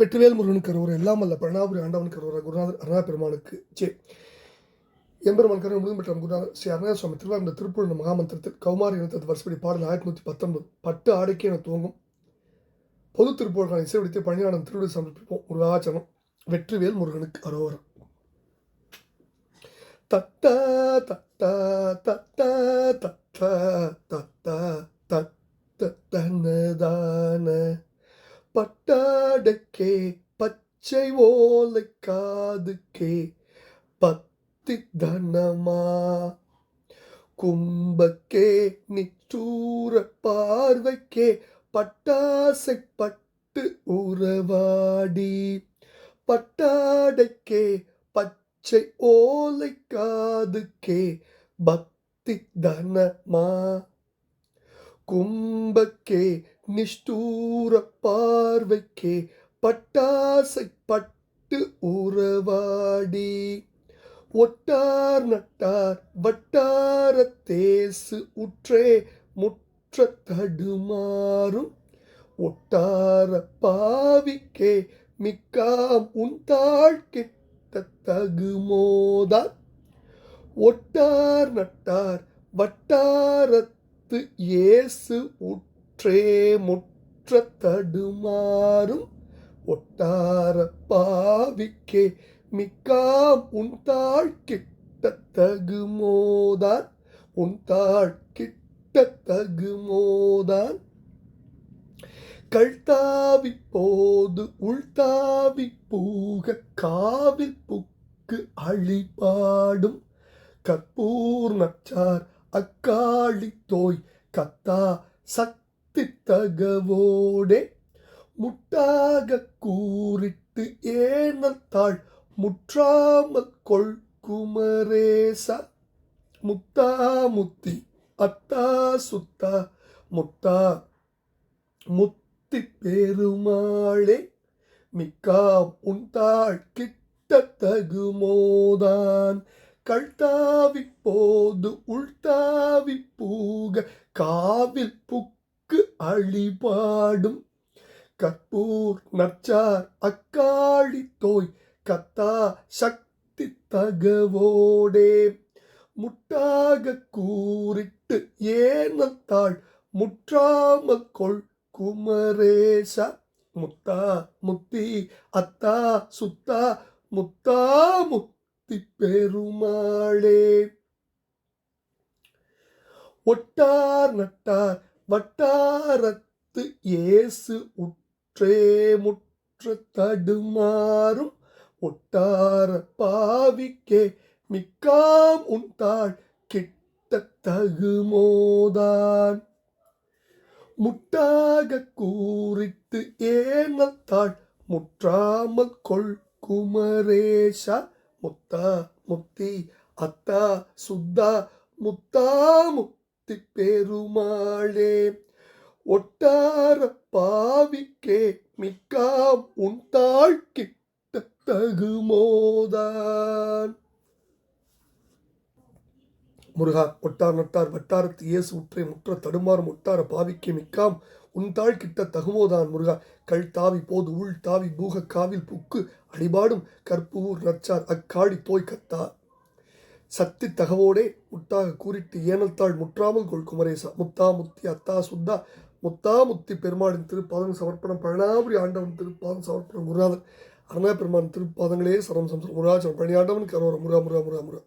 வெற்றிவேல் முருகனுக்கு கரோர எல்லாம் அல்ல பழனாபுரி ஆண்டவன் கரோர குருநாதர் அருணா பெருமானுக்கு எம்பெருமான் கருணை முழுதும் பெற்ற குருநாதர் ஸ்ரீ அருணா சுவாமி திருவாரூர் திருப்பூர் மகாமந்திரத்தில் கௌமாரி இனத்தது வருஷப்படி பாடல் 1119 பட்டு ஆடைக்கு என துவங்கும் பொது திருப்பூர்கான இசைவடித்து பழனியாளன் திருவிழா சமர்ப்பிப்போம். முருகாச்சரணம். வெற்றிவேல் முருகனுக்கு அரோரம். தத்தா தத்தா தத்தா தத்தா தத்தா தத்தனதான பட்டாடைக்கே பச்சை ஓலை காதுக்கே பத்தி தனமா கும்பக்கே நிச்சூர பார்வைக்கே பட்டாசை பட்டு உறவாடி பட்டாடைக்கே பச்சை ஓலை காதுக்கே பக்தி தனமா கும்பக்கே நிஷ்டூர பார்வைக்கே பட்டாசை பட்டு உறவாடி ஒட்டார் நட்டார் வட்டார தேசு உற்றே முற்ற தடுமாறும் ஒட்டார பாவிக்கே மிக்காம் உன் தாழ் கிட்ட தகுமோதான் ஒட்டார் நட்டார் வட்டாரத்து இயேசு உற்றே முற்ற தடுமாறும் ஒட்டார பாவிக்கே மிக்காம் உன் தாழ் கிட்ட தகுமோதான் உன் தாழ் கிட்ட தகுமோதான் கழ்த்தாவி போது உள்தாவி பூக காவில் புக்கு அழிபாடும் கற்பூர் நச்சார் அக்காளி தோய் கத்தா சக்தி தகவோடே முட்டாக கூறிட்டு ஏனத்தாள் முற்றாமல் கொள் குமரேசா முத்தா முத்தி அத்தா சுத்தா முத்தா முத்தி பெருமாளே மிக்காம் உன்தாள் கிட்ட தகுமோதான் கழ்த்தாவி போது உள்தாவி பூக காவில் புக்கு அழிபாடும் கற்பூர் நச்சார் அக்காளி தோய் கத்தா சக்தி தகவோடே முட்டாக கூறிட்டு ஏனத்தாள் முற்றாமல் கொள் குமரேசா முத்தா முத்தி அத்தா சுத்தா முத்தா முத்தி பெருமாளே ஒட்டார் நட்டார் வட்டாரத்து இயேசு உற்றே முற்ற தடுமாறும் ஒட்டார பாவிக்கே மிக்காம் உன் தாழ் கிட்ட தகுமோதான் முட்டாக கூறிட்டு ஏனத்தாள் முற்றாமல் கொள் குமரேசா முத்தா முத்தி அத்தா சுத்தா முத்தா முத்தி பெருமாளே ஒட்டார பாவிக்கே மிக்காம் உன் தாழ் கிட்ட தகுமோதான். முருகா ஒட்டார் நட்டார் வட்டாரத்து இயேசு உற்றை முற்ற தடுமாறும் ஒட்டார பாவிக்கே மிக்காம் உன் தாழ் கிட்ட தகுமோதான். முருகா கல் தாவி போது உள் தாவி பூக காவில் புக்கு அடிபாடும் கற்பூர் நச்சார் அக்காடி தோய் கத்தா சக்தி தகவோடே முட்டாக கூறிட்டு ஏனத்தாள் முற்றாமல் கொள் குமரேசா முத்தா முத்தி அத்தா சுத்தா முத்தா முத்தி பெருமாளின் திருப்பாதம் சமர்ப்பணம் பழனாபுரி ஆண்டவன் திருப்பாதம் சமர்ப்பணம் குருநாதர் அருணா பெருமான் திருப்பாதங்களே சரம் சம்சரம் முருகாச்சரம் பழனி ஆண்டவன் கரோர முருகா முருகா முருகா முருகா.